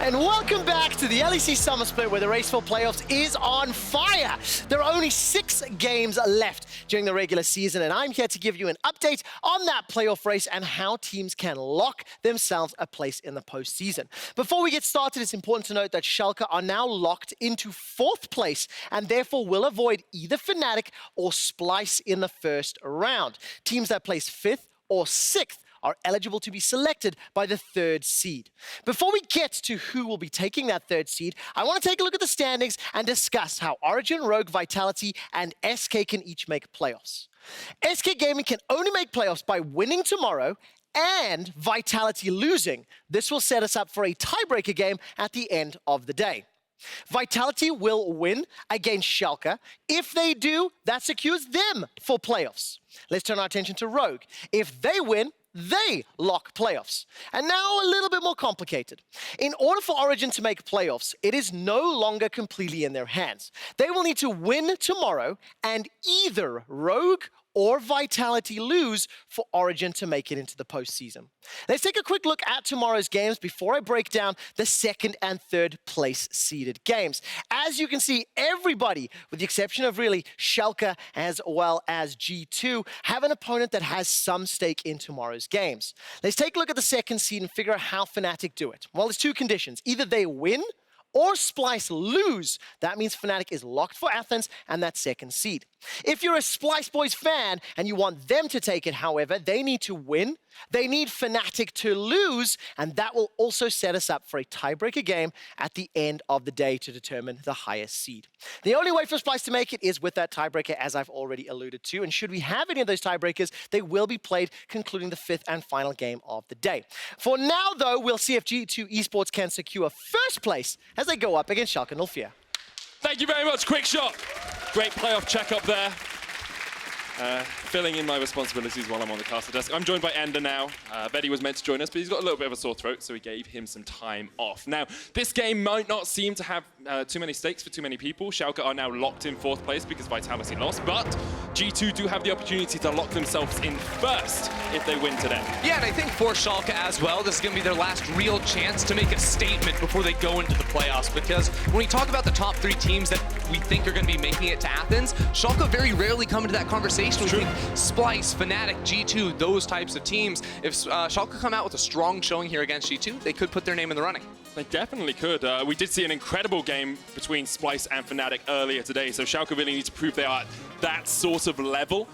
And welcome back to the LEC Summer Split, where the race for playoffs is on fire. There are only 6 games left during the regular season, and I'm here to give you an update on that playoff race and how teams can lock themselves a place in the postseason. Before we get started, it's important to note that Schalke are now locked into 4th place and therefore will avoid either Fnatic or Splyce in the first round. Teams that place 5th or 6th are eligible to be selected by the 3rd seed. Before we get to who will be taking that 3rd seed, I want to take a look at the standings and discuss how Origin, Rogue, Vitality, and SK can each make playoffs. SK Gaming can only make playoffs by winning tomorrow and Vitality losing. This will set us up for a tiebreaker game at the end of the day. Vitality will win against Schalke. If they do, that secures them for playoffs. Let's turn our attention to Rogue. If they win, they lock playoffs. And now a little bit more complicated. In order for Origin to make playoffs, it is no longer completely in their hands. They will need to win tomorrow and either Rogue or Vitality lose for Origin to make it into the postseason. Let's take a quick look at tomorrow's games before I break down the 2nd and 3rd place seeded games. As you can see, everybody, with the exception of really Schalke as well as G2, have an opponent that has some stake in tomorrow's games. Let's take a look at the 2nd seed and figure out how Fnatic do it. Well, there's 2 conditions. Either they win or Splyce lose. That means Fnatic is locked for Athens and that 2nd seed. If you're a Splyce Boys fan and you want them to take it, however, they need to win, they need Fnatic to lose, and that will also set us up for a tiebreaker game at the end of the day to determine the highest seed. The only way for Splyce to make it is with that tiebreaker, as I've already alluded to, and should we have any of those tiebreakers, they will be played concluding the 5th and final game of the day. For now, though, we'll see if G2 Esports can secure 1st place as they go up against Schalke 04. Thank you very much, Quickshot. Great playoff check-up there. Filling in my responsibilities while I'm on the caster desk. I'm joined by Ender now. Abbedagge was meant to join us, but he's got a little bit of a sore throat, so we gave him some time off. Now, this game might not seem to have too many stakes for too many people. Schalke are now locked in 4th place because Vitality lost, but G2 do have the opportunity to lock themselves in 1st if they win today. Yeah, and I think for Schalke as well, this is going to be their last real chance to make a statement before they go into the playoffs, because when we talk about the top 3 teams that we think are going to be making it to Athens, Schalke very rarely come into that conversation. We think Splyce, Fnatic, G2, those types of teams. If Schalke come out with a strong showing here against G2, they could put their name in the running. They definitely could. We did see an incredible game between Splyce and Fnatic earlier today, so Schalke really need to prove they are at that sort of level.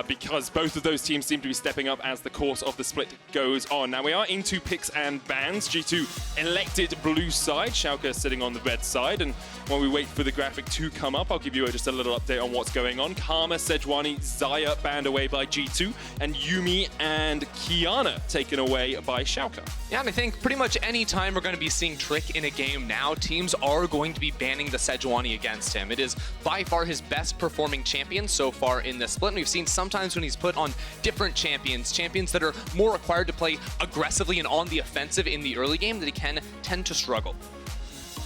Because both of those teams seem to be stepping up as the course of the split goes on. Now, we are into picks and bans. G2 elected blue side, Schalke sitting on the red side. And while we wait for the graphic to come up, I'll give you just a little update on what's going on. Karma, Sejuani, Zaya banned away by G2, and Yuumi and Kiana taken away by Schalke. Yeah, and I think pretty much any time we're going to be seeing Trick in a game now, teams are going to be banning the Sejuani against him. It is by far his best performing champion so far in this split, and we've seen sometimes when he's put on different champions that are more required to play aggressively and on the offensive in the early game, that he can tend to struggle.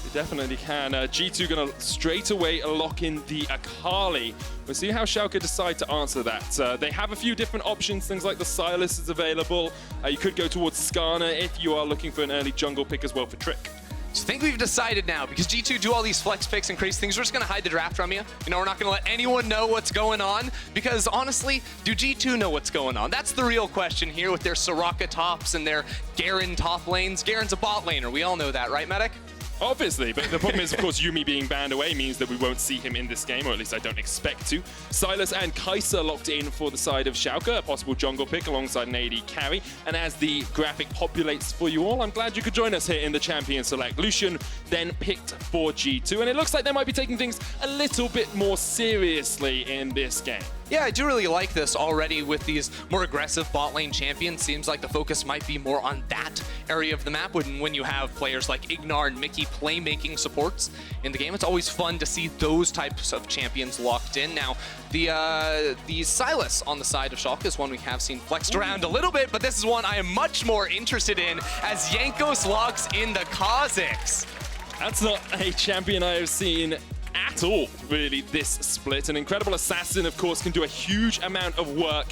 They definitely can. G2 going to straight away lock in the Akali. We'll see how Schalke decide to answer that. They have a few different options, things like the Silas is available. You could go towards Skarner if you are looking for an early jungle pick as well for Trick. So I think we've decided now, because G2 do all these flex picks and crazy things, we're just going to hide the draft from you. You know, we're not going to let anyone know what's going on, because honestly, do G2 know what's going on? That's the real question here with their Soraka tops and their Garen top lanes. Garen's a bot laner, we all know that, right, Medic? Obviously, but the problem is, of course, Yuumi being banned away means that we won't see him in this game, or at least I don't expect to. Silas and Kai'Sa locked in for the side of Schalke, a possible jungle pick alongside an AD carry. And as the graphic populates for you all, I'm glad you could join us here in the Champion Select. Lucian then picked for G2, and it looks like they might be taking things a little bit more seriously in this game. Yeah, I do really like this already with these more aggressive bot lane champions. Seems like the focus might be more on that area of the map when you have players like IgNar and Mikyx playmaking supports in the game. It's always fun to see those types of champions locked in. Now, the Silas on the side of Schalke is one we have seen flexed around a little bit, but this is one I am much more interested in as Jankos locks in the Kha'Zix. That's not a champion I have seen at all, really, this split. An incredible assassin, of course, can do a huge amount of work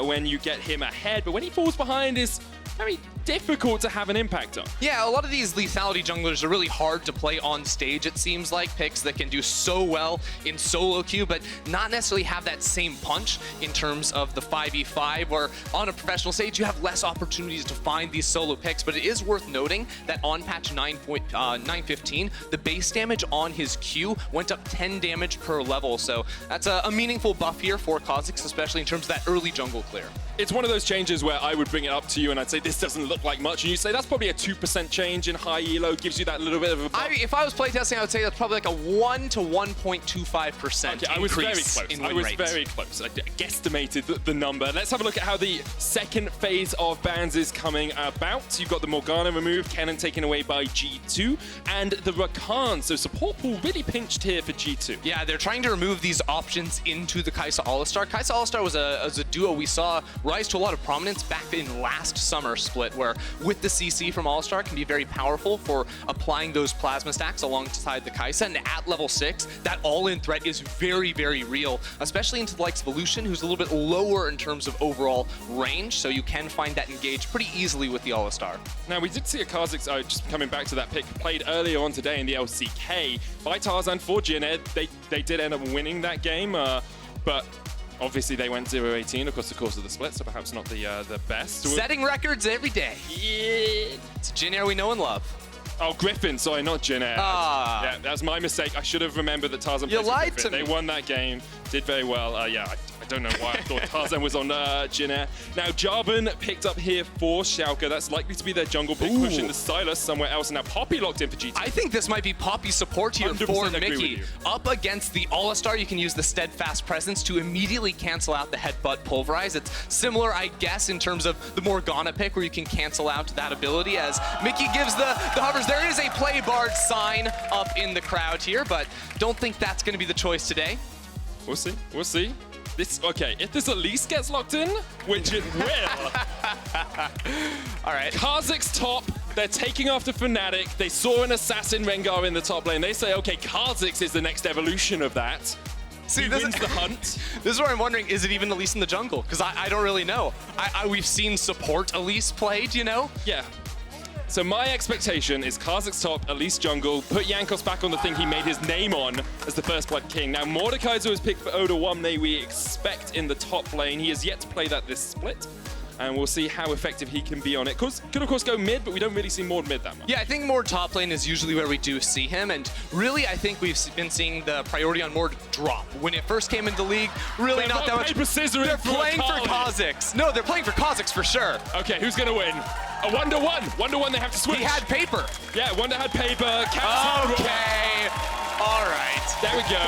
when you get him ahead, but when he falls behind is very difficult to have an impact on. Yeah, a lot of these lethality junglers are really hard to play on stage, it seems like. Picks that can do so well in solo queue, but not necessarily have that same punch in terms of the 5v5, where on a professional stage you have less opportunities to find these solo picks. But it is worth noting that on patch 9.15, the base damage on his Q went up 10 damage per level. So that's a meaningful buff here for Sjokz, especially in terms of that early jungle clear. It's one of those changes where I would bring it up to you and I'd say, this doesn't look like much. And you say, that's probably a 2% change in high elo, gives you that little bit of a buff. If I was playtesting, I would say that's probably like a 1 to 1.25% okay, I was very close. in win I was rate. very close. I guesstimated the number. Let's have a look at how the second phase of bans is coming about. You've got the Morgana removed, Kennen taken away by G2, and the Rakan. So support pool really pinched here for G2. Yeah, they're trying to remove these options into the Kai'Sa All-Star. Kai'Sa All-Star was a duo we saw rise to a lot of prominence back in last Summer Split, where with the CC from All-Star can be very powerful for applying those plasma stacks alongside the Kai'Sa. And at level 6, that all-in threat is very, very real, especially into the likes of Lucian, who's a little bit lower in terms of overall range, so you can find that engaged pretty easily with the All-Star. Now, we did see a Sjokz, just coming back to that pick, played earlier on today in the LCK by Tarzan for IgNar. They did end up winning that game, but obviously they went 0-18 across the course of the split, so perhaps not the best. Setting records every day. Yeah. It's IgNar we know and love. Oh, Griffin, sorry, not IgNar. Yeah, that's my mistake. I should have remembered that Tarzan You plays with lied Griffin. to me. They won that game, did very well. Yeah, I don't know why I thought Tarzan was on IgNar. Now, Jarvan picked up here for Schalke. That's likely to be their jungle pick, pushing the Silas somewhere else. And now Poppy locked in for G2. I think this might be Poppy's support here for 100% agree with Mikyx. you. Up against the All-Star, you can use the Steadfast Presence to immediately cancel out the Headbutt Pulverize. It's similar, I guess, in terms of the Morgana pick, where you can cancel out that ability as Mikyx gives the hovers. There is a Play Bard sign up in the crowd here, but don't think that's going to be the choice today. We'll see. We'll see. Okay, if this at least gets locked in, which it will. All right. Kha'Zix top. They're taking after Fnatic. They saw an Assassin Rengar in the top lane. They say, okay, Kha'Zix is the next evolution of that. See, he wins the hunt. This is where I'm wondering, is it even Elise in the jungle? Because I don't really know. We've seen support Elise played, you know? Yeah. So my expectation is Kha'Zix top, Elise jungle, put Jankos back on the thing he made his name on as the first blood king. Now Mordekaiser was picked for Odoamne, we expect in the top lane. He has yet to play that this split, and we'll see how effective he can be on it. Could of course go mid, but we don't really see Mord mid that much. Yeah, I think Mord top lane is usually where we do see him, and really I think we've been seeing the priority on Mord drop. When it first came into the league, really They're not that much. paper, scissors. They're playing for Kha'Zix. No, they're playing for Kha'Zix for sure. Okay, who's gonna win? A Wunder won. Wunder won, they have to switch. He had paper. Yeah, Wunder had paper. Caps Okay. All right. There we go.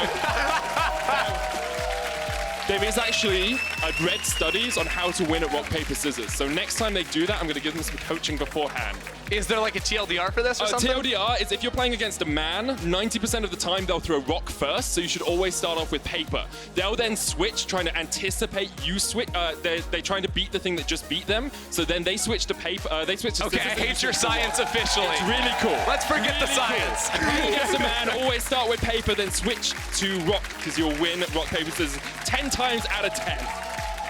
There is actually, I've read studies on how to win at rock, paper, scissors. So next time they do that, I'm going to give them some coaching beforehand. Is there like a TLDR for this or something? TLDR is if you're playing against a man, 90% of the time they'll throw rock first, so you should always start off with paper. They'll then switch, trying to anticipate you switch. They're trying to beat the thing that just beat them, so then they switch to paper. They switch to Okay, scissors. I hate your science officially. It's really cool. Let's forget the science. Cool. Playing against a man, always start with paper, then switch to rock, because you'll win rock, paper, scissors 10 times out of 10.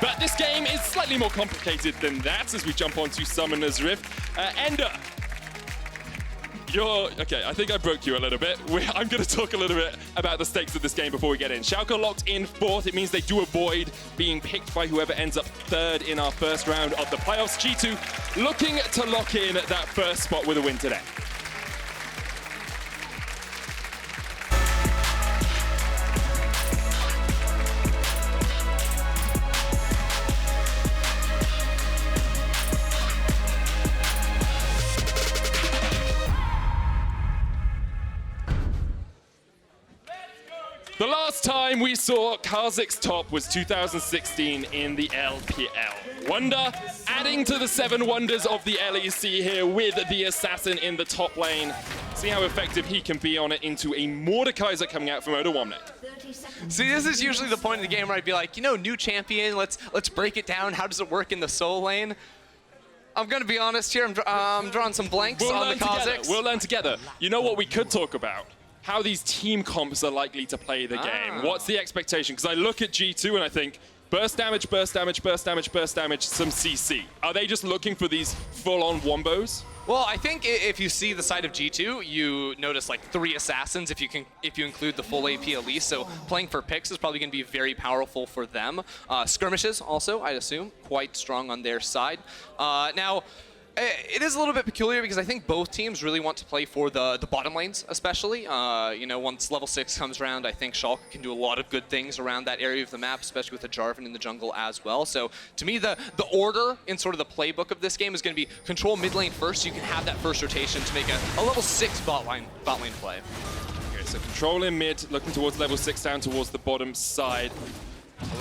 But this game is slightly more complicated than that as we jump onto Summoner's Rift. Ender, okay, I think I broke you a little bit. I'm going to talk a little bit about the stakes of this game before we get in. Schalke locked in 4th. It means they do avoid being picked by whoever ends up 3rd in our first round of the playoffs. G2 looking to lock in that first spot with a win today. The last time we saw Kha'Zix top was 2016 in the LPL. Wunder adding to the 7 wonders of the LEC here with the Assassin in the top lane. See how effective he can be on it into a Mordekaiser coming out from Odoamne. See, this is usually the point of the game where I'd be like, you know, new champion, let's break it down. How does it work in the solo lane? I'm going to be honest here, I'm drawing some blanks on the Kha'Zix. We'll learn together. You know what we could talk about? How these team comps are likely to play the game. What's the expectation? Because I look at G2 and I think, Burst damage, burst damage, burst damage, burst damage, some CC. Are they just looking for these full-on wombos? Well, I think if you see the side of G2, you notice like 3 assassins if you include the full AP Elise. So playing for Perkz is probably going to be very powerful for them. Skirmishes also, I'd assume, quite strong on their side. Now, it is a little bit peculiar because I think both teams really want to play for the bottom lanes, especially. You know, once level 6 comes around, I think Schalke can do a lot of good things around that area of the map, especially with the Jarvan in the jungle as well. So to me, the order in sort of the playbook of this game is going to be control mid lane first, so you can have that first rotation to make a level 6 bot lane play. Okay, so control in mid, looking towards level 6 down towards the bottom side.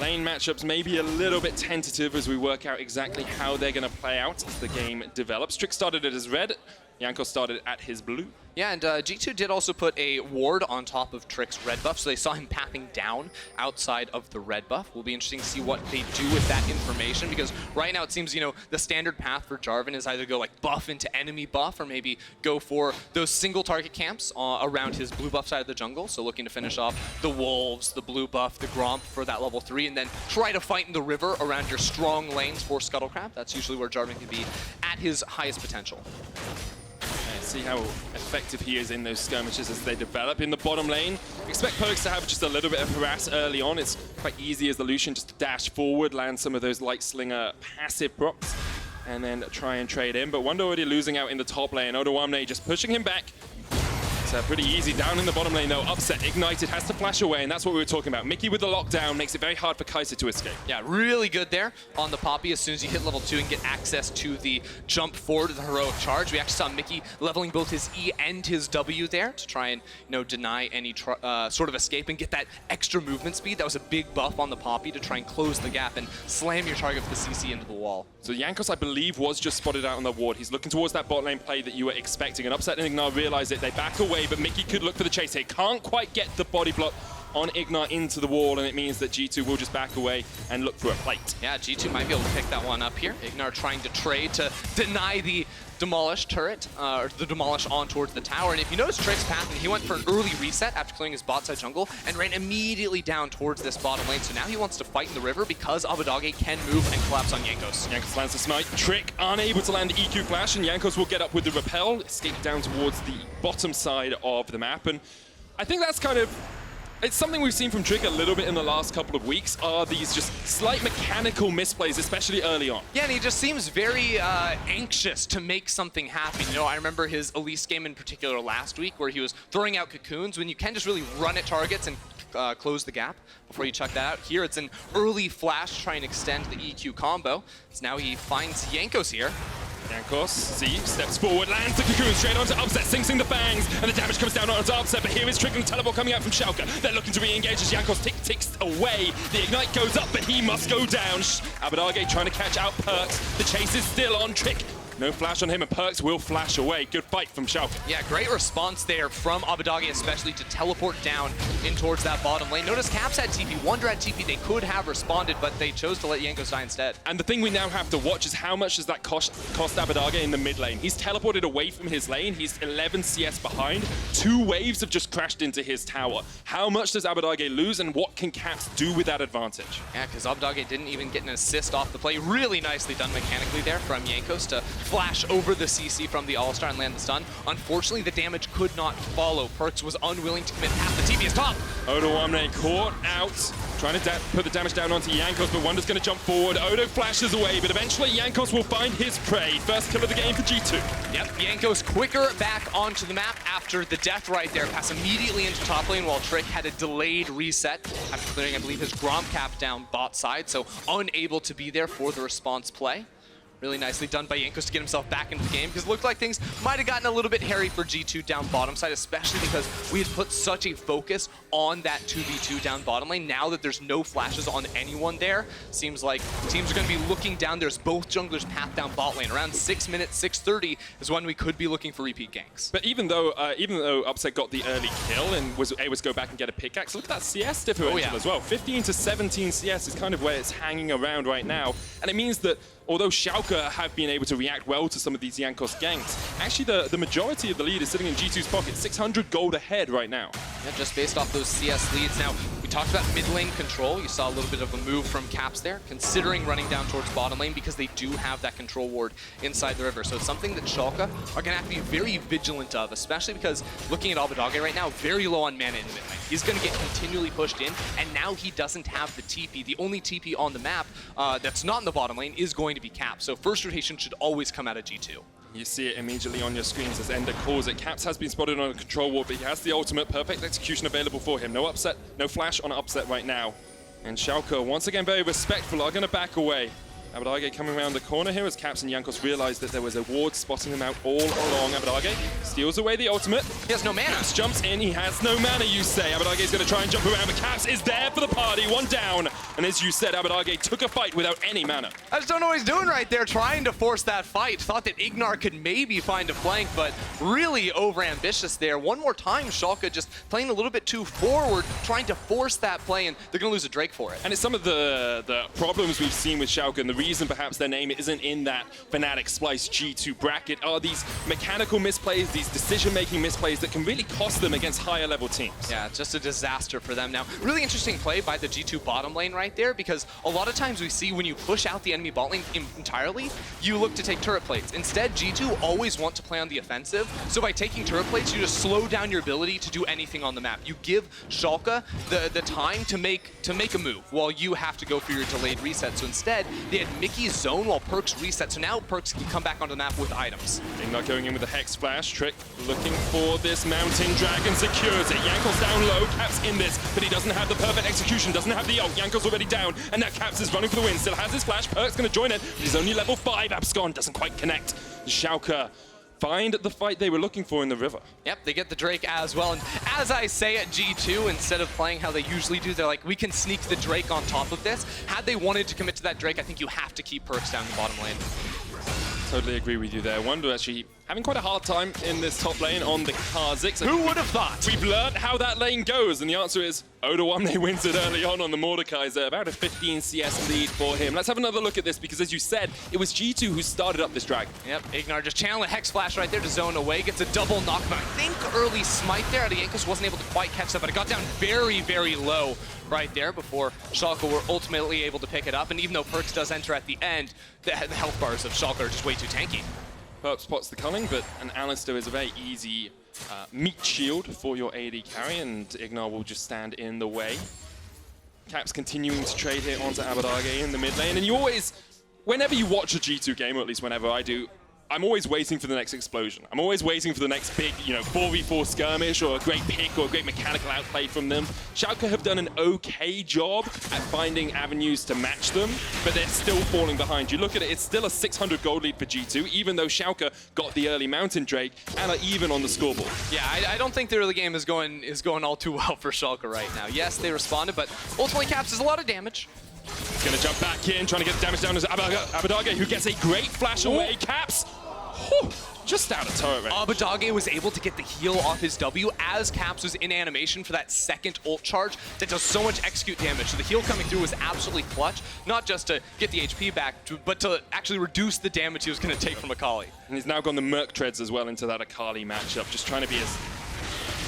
Lane matchups may be a little bit tentative as we work out exactly how they're going to play out as the game develops. Trick started at his red, Jankos started at his blue. Yeah, and G2 did also put a ward on top of Trick's red buff, so they saw him pathing down outside of the red buff. Will be interesting to see what they do with that information, because right now it seems, you know, the standard path for Jarvan is either go like buff into enemy buff, or maybe go for those single target camps around his blue buff side of the jungle. So looking to finish off the wolves, the blue buff, the Gromp for that level 3, and then try to fight in the river around your strong lanes for Scuttlecraft. That's usually where Jarvan can be at his highest potential. See how effective he is in those skirmishes as they develop. In the bottom lane, expect Perkz to have just a little bit of harass early on. It's quite easy as the Lucian just to dash forward, land some of those light slinger passive procs, and then try and trade in. But Wunder already losing out in the top lane. Odoamne just pushing him back. It's pretty easy. Down in the bottom lane though, Upset, Ignited, has to flash away, and that's what we were talking about. Mikyx with the lockdown makes it very hard for Kai'Sa to escape. Yeah, really good there on the Poppy as soon as you hit level 2 and get access to the jump forward of the heroic charge. We actually saw Mikyx leveling both his E and his W there to try and, you know, deny any sort of escape and get that extra movement speed. That was a big buff on the Poppy to try and close the gap and slam your target with the CC into the wall. So Jankos, I believe, was just spotted out on the ward. He's looking towards that bot lane play that you were expecting, and Upset and IgNar realize it. They back away, but Mikyx could look for the chase here. Can't quite get the body block on IgNar into the wall, and it means that G2 will just back away and look for a plate. Yeah, G2 might be able to pick that one up here. IgNar trying to trade to deny the demolish turret, or the demolish on towards the tower. And if you notice Trick's path, he went for an early reset after clearing his bot side jungle and ran immediately down towards this bottom lane. So now he wants to fight in the river because Abbedagge can move and collapse on Jankos. Jankos lands the smite. Trick unable to land the EQ flash, and Jankos will get up with the repel, escape down towards the bottom side of the map. And I think that's kind of, it's something we've seen from Trick a little bit in the last couple of weeks, are these just slight mechanical misplays, especially early on. Yeah, and he just seems very anxious to make something happen. You know, I remember his Elise game in particular last week where he was throwing out cocoons when you can just really run at targets and close the gap before you chuck that out. Here it's an early flash to try and extend the EQ combo. So now he finds Jankos here. Jankos, steps forward, lands the cocoon straight onto Upset, sinks in the bangs, and the damage comes down onto Upset, but here is Trick and the teleport coming out from Schalke. They're looking to re-engage as Jankos ticks away. The Ignite goes up, but he must go down. Abbedagge trying to catch out Perkz. The chase is still on. Trick, no flash on him, and Perkz will flash away. Good fight from Schalke. Yeah, great response there from Abbedagge, especially to teleport down in towards that bottom lane. Notice Caps had TP, Wunder had TP. They could have responded, but they chose to let Jankos die instead. And the thing we now have to watch is how much does that cost Abbedagge in the mid lane. He's teleported away from his lane. He's 11 CS behind. 2 waves have just crashed into his tower. How much does Abbedagge lose, and what can Caps do with that advantage? Yeah, because Abbedagge didn't even get an assist off the play. Really nicely done mechanically there from Jankos to flash over the CC from the All-Star and land the stun. Unfortunately, the damage could not follow. Perkz was unwilling to commit half the TP is top. Odoamne caught out, trying to put the damage down onto Jankos, but Wunder's going to jump forward. Odo flashes away, but eventually Jankos will find his prey. First kill of the game for G2. Yep, Jankos quicker back onto the map after the death right there. Pass immediately into top lane while Trick had a delayed reset after clearing, I believe, his Gromp cap down bot side, so unable to be there for the response play. Really nicely done by Jankos to get himself back into the game, because it looked like things might have gotten a little bit hairy for G2 down bottom side, especially because we had put such a focus on that 2v2 down bottom lane. Now that there's no flashes on anyone there, seems like teams are going to be looking down. There's both junglers path down bot lane. Around 6 minutes, 6:30 is when we could be looking for repeat ganks. But even though Upset got the early kill and was able to go back and get a pickaxe, look at that CS differential as well. 15 to 17 CS is kind of where it's hanging around right now. And it means that although Schalke have been able to react well to some of these Jankos ganks, actually the majority of the lead is sitting in G2's pocket, 600 gold ahead right now. Yeah, just based off those CS leads. Now, we We talked about mid lane control. You saw a little bit of a move from Caps there, considering running down towards bottom lane because they do have that control ward inside the river. So it's something that Schalke are going to have to be very vigilant of, especially because looking at Abbedagge right now, very low on mana in the mid lane. He's going to get continually pushed in, and now he doesn't have the TP. The only TP on the map that's not in the bottom lane is going to be Caps. So first rotation should always come out of G2. You see it immediately on your screens as Ender calls it. Caps has been spotted on a control ward, but he has the ultimate. Perfect execution available for him. No upset, no flash on upset right now. And Schalke, once again very respectful, are going to back away. Abbedagge coming around the corner here as Caps and Jankos realized that there was a ward spotting him out all along. Abbedagge steals away the ultimate. He has no mana. Caps jumps in, he has no mana, you say. Abbedagge is going to try and jump around, but Caps is there for the party, one down. And as you said, Abbedagge took a fight without any mana. I just don't know what he's doing right there, trying to force that fight. Thought that IgNar could maybe find a flank, but really overambitious there. One more time, Schalke just playing a little bit too forward, trying to force that play, and they're going to lose a Drake for it. And it's some of the problems we've seen with Schalke, and the reason perhaps their name isn't in that Fnatic Splice G2 bracket are these mechanical misplays, these decision-making misplays that can really cost them against higher-level teams. Yeah, it's just a disaster for them now. Really interesting play by the G2 bottom lane right there, because a lot of times we see when you push out the enemy bot lane entirely, you look to take turret plates. Instead, G2 always want to play on the offensive, so by taking turret plates, you just slow down your ability to do anything on the map. You give Schalke the time to make a move while you have to go for your delayed reset. So instead, they had Mikyx zone while Perkz reset, so now Perkz can come back onto the map with items. IgNar going in with a Hex Flash. Trick looking for this Mountain Dragon, secures it. Jankos down low, Caps in this, but he doesn't have the perfect execution, doesn't have the ult. Jankos already down, and now Caps is running for the win, still has his flash. Perkz going to join it, but he's only level 5. Abscon doesn't quite connect. Schalke find the fight they were looking for in the river. Yep, they get the Drake as well. And as I say at G2, instead of playing how they usually do, they're like, we can sneak the Drake on top of this. Had they wanted to commit to that Drake, I think you have to keep Perkz down the bottom lane. Totally agree with you there. Wunder actually having quite a hard time in this top lane on the Kha'Zix. Who would have thought? We've learned how that lane goes, and the answer is Odoamne wins it early on the Mordekaiser. About a 15 CS lead for him. Let's have another look at this, because as you said, it was G2 who started up this dragon. Yep, IgNar just channeling Hex Flash right there to zone away, gets a double knockback. I think early smite there out of Jankos wasn't able to quite catch that, but it got down very, very low right there before Schalke were ultimately able to pick it up. And even though Perkz does enter at the end, the health bars of Schalke are just way too tanky. Perkz spots the culling, but an Analyst is a very easy meat shield for your AD carry, and IgNar will just stand in the way. Caps continuing to trade here onto Abbedagge in the mid lane, and you always, whenever you watch a G2 game, or at least whenever I do, I'm always waiting for the next explosion. I'm always waiting for the next big, 4v4 skirmish or a great pick or a great mechanical outplay from them. Schalke have done an okay job at finding avenues to match them, but they're still falling behind. You look at it, it's still a 600 gold lead for G2, even though Schalke got the early Mountain Drake and are even on the scoreboard. Yeah, I don't think the early game is going all too well for Schalke right now. Yes, they responded, but ultimately Caps is a lot of damage. He's going to jump back in, trying to get damage down to Abbedagge, who gets a great flash away. Caps, just out of turret range. Abbedagge was able to get the heal off his W as Caps was in animation for that second ult charge that does so much execute damage. So the heal coming through was absolutely clutch, not just to get the HP back, but to actually reduce the damage he was going to take from Akali. And he's now gone the Merc Treads as well into that Akali matchup, just trying to be as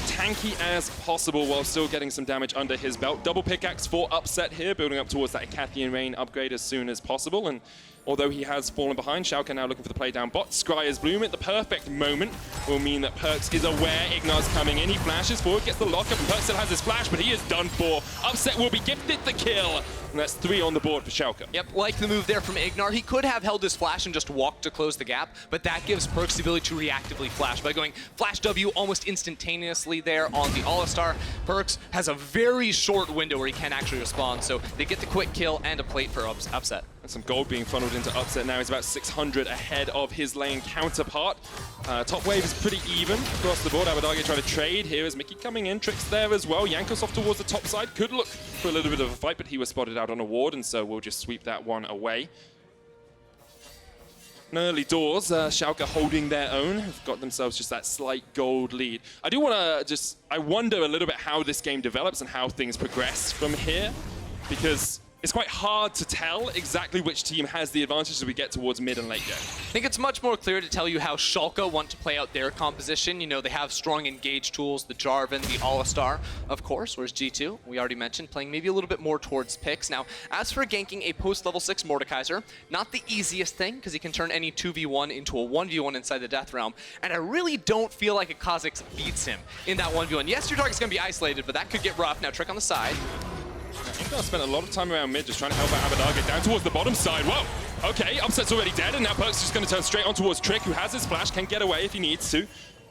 tanky as possible while still getting some damage under his belt. Double pickaxe for upset here, building up towards that Icathian Rain upgrade as soon as possible. And although he has fallen behind, Schalke now looking for the play down bot. Scryer's Bloom at the perfect moment will mean that Perkz is aware IgNar's coming in. He flashes forward, gets the lockup, and Perkz still has his flash, but he is done for. Upset will be gifted the kill, and that's 3 on the board for Schalke. Yep, like the move there from IgNar. He could have held his flash and just walked to close the gap, but that gives Perkz the ability to reactively flash by going flash W almost instantaneously there on the All-Star. Perkz has a very short window where he can actually respond, so they get the quick kill and a plate for upset. And some gold being funneled into upset now. He's about 600 ahead of his lane counterpart. Top wave is pretty even across the board. Abbedagge trying to trade. Here is Mikyx coming in. Tricks there as well. Jankos off towards the top side. Could look for a little bit of a fight, but he was spotted out on a ward, and so we'll just sweep that one away. In early doors, Schalke holding their own, have got themselves just that slight gold lead. I do want to I wonder a little bit how this game develops and how things progress from here, because it's quite hard to tell exactly which team has the advantage as we get towards mid and late game. I think it's much more clear to tell you how Schalke want to play out their composition. You know, they have strong engage tools, the Jarvan, the All-Star, of course, whereas G2, we already mentioned, playing maybe a little bit more towards Perkz. Now, as for ganking a post-level 6 Mordekaiser, not the easiest thing, because he can turn any 2v1 into a 1v1 inside the Death Realm, and I really don't feel like a Kha'Zix beats him in that 1v1. Yes, your target's going to be isolated, but that could get rough. Now, Trick on the side. IgNar spent a lot of time around mid just trying to help out Abbedagge down towards the bottom side. Whoa, okay, Upset's already dead, and now Perkz just going to turn straight on towards Trick, who has his flash, can get away if he needs to.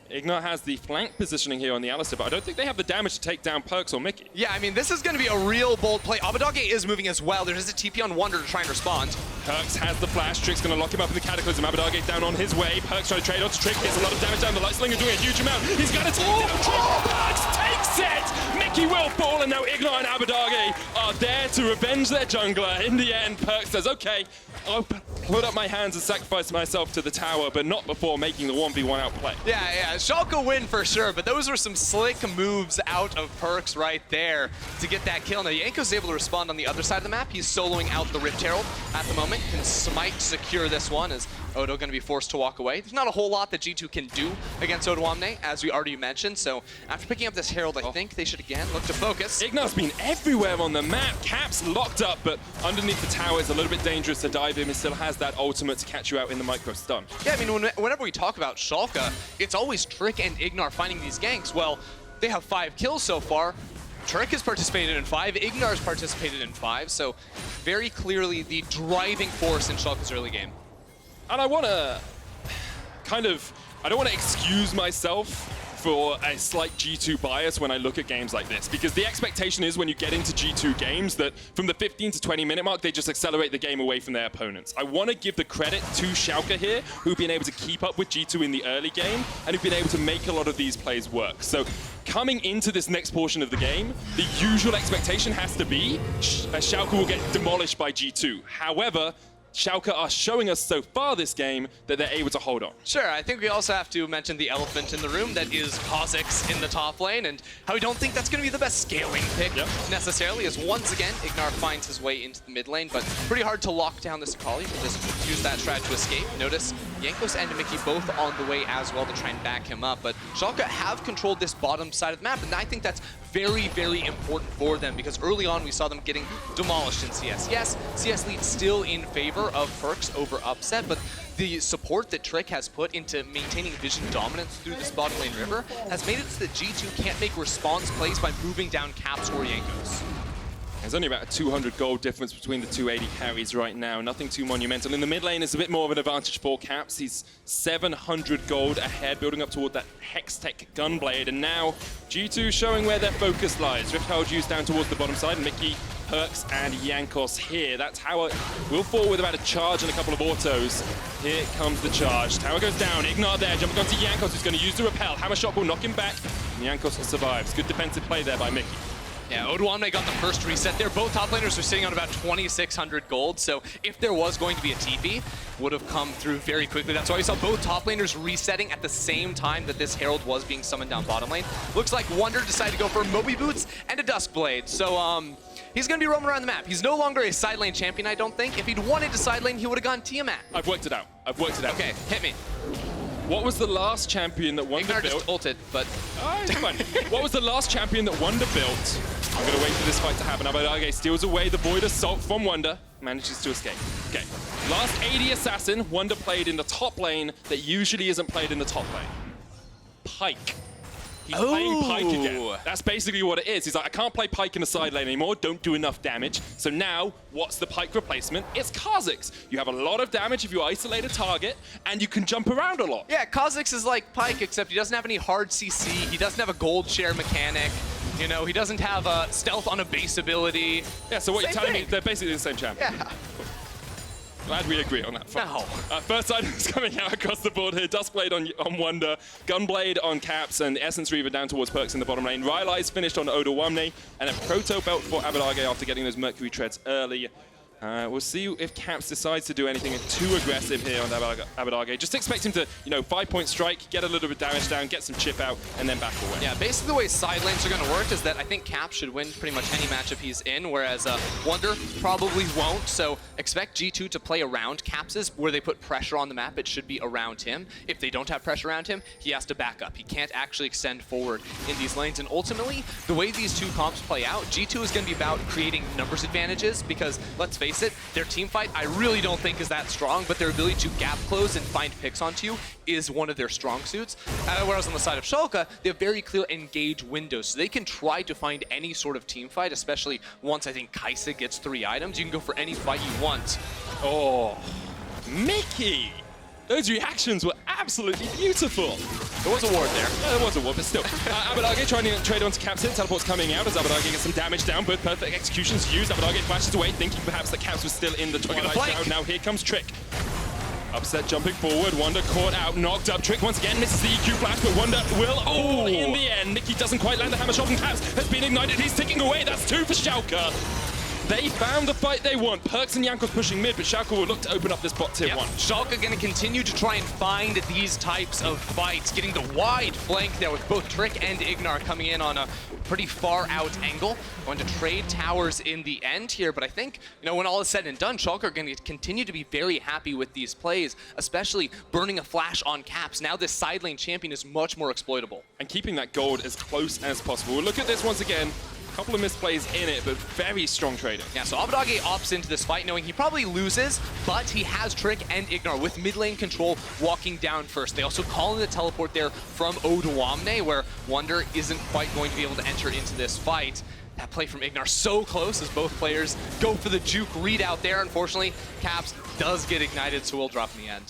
IgNar has the flank positioning here on the Analyst, but I don't think they have the damage to take down Perkz or Mikyx. Yeah, I mean, this is going to be a real bold play. Abbedagge is moving as well. There's a TP on Wunder to try and respond. Perkz has the flash. Trick's going to lock him up in the Cataclysm. Abbedagge down on his way. Perkz trying to trade on to Trick. Gets a lot of damage down. The Lightslinger doing a huge amount. He's got to take down Trick. Perkz takes it! Mikyx will fall, and now IgNar and Abbedagge are there to revenge their jungler. In the end, Perkz says, okay, I'll put up my hands and sacrifice myself to the tower, but not before making the 1v1 outplay. Yeah, Schalke win for sure, but those were some slick moves out of Perkz right there to get that kill. Now, Jankos is able to respond on the other side of the map. He's soloing out the Rift Herald at the moment. Can Smite secure this one as Odo going to be forced to walk away. There's not a whole lot that G2 can do against Odoamne, as we already mentioned, so after picking up this Herald, I think they should again look to focus. IgNar's been everywhere on the map. Cap's locked up, but underneath the tower it's a little bit dangerous to dive in. He still has that ultimate to catch you out in the micro stun. Yeah, I mean, whenever we talk about Schalke, it's always Trick and IgNar finding these ganks. Well, they have 5 kills so far. Trick has participated in 5, IgNar has participated in 5, so very clearly the driving force in Schalke's early game. And I want to I don't want to excuse myself for a slight G2 bias when I look at games like this, because the expectation is when you get into G2 games that from the 15 to 20 minute mark, they just accelerate the game away from their opponents. I want to give the credit to Schalke here, who've been able to keep up with G2 in the early game, and who've been able to make a lot of these plays work. So coming into this next portion of the game, the usual expectation has to be Schalke will get demolished by G2. However, Schalke are showing us so far this game that they're able to hold on. Sure, I think we also have to mention the elephant in the room that is Kha'Zix in the top lane, and how we don't think that's going to be the best scaling pick necessarily, as once again, IgNar finds his way into the mid lane, but pretty hard to lock down this Akali. You can just use that strat to escape. Notice Jankos and Mikyx both on the way as well to try and back him up, but Schalke have controlled this bottom side of the map, and I think that's very, very important for them, because early on we saw them getting demolished in CS. Yes, CS lead still in favor of Perkz over Upset, but the support that Trick has put into maintaining vision dominance through this bottom lane river has made it so that G2 can't make response plays by moving down Caps or Jankos. There's only about a 200 gold difference between the 280 carries right now. Nothing too monumental. In the mid lane, it's a bit more of an advantage for Caps. He's 700 gold ahead, building up toward that Hextech Gunblade. And now G2 showing where their focus lies. Rift Herald used down towards the bottom side. Mikyx, Perkz, and Jankos here. That tower will fall with about a charge and a couple of autos. Here comes the charge. Tower goes down. IgNar there, jumping onto Jankos, who's going to use the repel. Hammer shot will knock him back. And Jankos survives. Good defensive play there by Mikyx. Yeah, Odoamne got the first reset there. Both top laners are sitting on about 2,600 gold, so if there was going to be a TP, would have come through very quickly. That's why we saw both top laners resetting at the same time that this Herald was being summoned down bottom lane. Looks like Wunder decided to go for Moby Boots and a Duskblade, so he's going to be roaming around the map. He's no longer a side lane champion, I don't think. If he'd wanted to side lane, he would have gone Tiamat. I've worked it out. Okay, hit me. What was the last champion that Wunder IgNar built? just ulted, but... It's fine. What was the last champion that Wunder built? I'm going to wait for this fight to happen. Abbedagge steals away the Void Assault from Wunder. Manages to escape. Okay. Last AD Assassin, Wunder played in the top lane that usually isn't played in the top lane. Pyke. He's playing Pyke again. That's basically what it is. He's like, I can't play Pyke in the side lane anymore. Don't do enough damage. So now, what's the Pyke replacement? It's Kha'Zix. You have a lot of damage if you isolate a target, and you can jump around a lot. Yeah, Kha'Zix is like Pyke, except he doesn't have any hard CC. He doesn't have a gold share mechanic. You know, he doesn't have a stealth on a base ability. Yeah, so what you're telling me, they're basically the same champion. Yeah. Glad we agree on that front. No. First items coming out across the board here. Duskblade on Wunder, Gunblade on Caps, and Essence Reaver down towards Perkz in the bottom lane. Rylai's finished on Odoamne, and a Proto Belt for Abbedagge after getting those Mercury Treads early. We'll see if Caps decides to do anything too aggressive here on Abbedagge. Just expect him to, 5-point strike, get a little bit of damage down, get some chip out, and then back away. Yeah, basically the way side lanes are going to work is that I think Caps should win pretty much any matchup he's in, whereas Wunder probably won't. So expect G2 to play around Caps's, where they put pressure on the map. It should be around him. If they don't have pressure around him, he has to back up. He can't actually extend forward in these lanes. And ultimately, the way these two comps play out, G2 is going to be about creating numbers advantages because, let's face it, their team fight I really don't think is that strong, but their ability to gap close and find picks onto you is one of their strong suits. Whereas on the side of Schalke, they have very clear engage windows, so they can try to find any sort of team fight, especially once I think Mikyx gets 3 items. You can go for any fight you want. Oh, Mikyx! Those reactions were absolutely beautiful. There was a ward there. Yeah, there was a ward, but still. Abbedagge trying to trade onto Caps here. Teleport's coming out as Abbedagge gets some damage down. Both perfect executions used. Abbedagge flashes away, thinking perhaps that Caps was still in the Twilight Shroud. Now here comes Trick. Upset jumping forward. Wunder caught out, knocked up. Trick once again misses the EQ flash, but Wunder will. Oh, in the end, Mikyx doesn't quite land the hammer shot from Caps. Has been ignited. He's ticking away. That's 2 for Schalke. They found the fight they want. Perkz and Jankos pushing mid, but Schalke will look to open up this bot tier 1. Schalke going to continue to try and find these types of fights, getting the wide flank there with both Trick and IgNar coming in on a pretty far out angle. Going to trade towers in the end here, but I think, when all is said and done, Schalke are going to continue to be very happy with these plays, especially burning a flash on Caps. Now this side lane champion is much more exploitable. And keeping that gold as close as possible. We'll look at this once again. Couple of misplays in it, but very strong trading. Yeah, so Abbedagge opts into this fight knowing he probably loses, but he has Trick and IgNar with mid lane control walking down first. They also call in the teleport there from Odoamne, where Wunder isn't quite going to be able to enter into this fight. That play from IgNar so close as both players go for the juke read out there. Unfortunately, Caps does get ignited, so we'll drop in the end.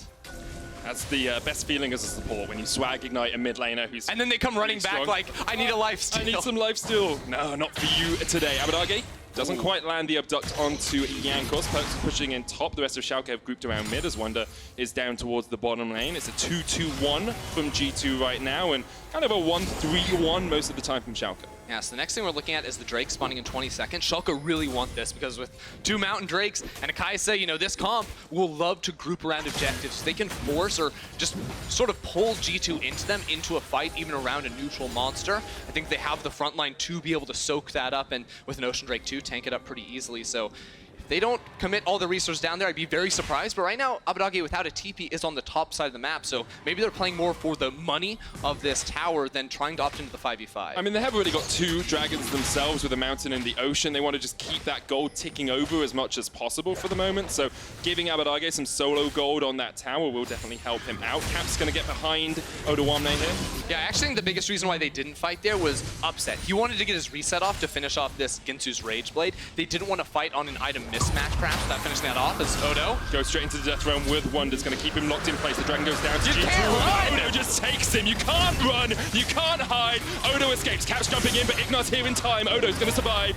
That's the best feeling as a support, when you swag ignite a mid laner who's... And then they come running back like, I need a life steal. I need some life steal. No, not for you today. Abbedagge doesn't quite land the abduct onto Jankos. Perkz pushing in top. The rest of Schalke have grouped around mid as Wunder is down towards the bottom lane. It's a 2-2-1 from G2 right now, and kind of a 1-3-1 most of the time from Schalke. Yeah, so the next thing we're looking at is the Drake spawning in 20 seconds. Schalke really want this because with 2 Mountain Drakes and a Mikyx, this comp will love to group around objectives. They can force or just sort of pull G2 into them, into a fight, even around a neutral monster. I think they have the front line to be able to soak that up, and with an Ocean Drake too, tank it up pretty easily. So they don't commit all the resources down there, I'd be very surprised. But right now, Abbedagge without a TP is on the top side of the map, so maybe they're playing more for the money of this tower than trying to opt into the 5v5. I mean, they have already got 2 dragons themselves with a mountain in the ocean. They want to just keep that gold ticking over as much as possible for the moment. So giving Abbedagge some solo gold on that tower will definitely help him out. Cap's going to get behind Odoamne here. Yeah, I actually think the biggest reason why they didn't fight there was upset. He wanted to get his reset off to finish off this Ginsu's Rage Blade. They didn't want to fight on an item mismatch, perhaps, without finishing that off as Odo goes straight into the death realm with Wunder's going to keep him locked in place. The dragon goes down to G2. Can't run! Odo just takes him. You can't run. You can't hide. Odo escapes. Cap's jumping in, but IgNar's here in time. Odo's going to survive.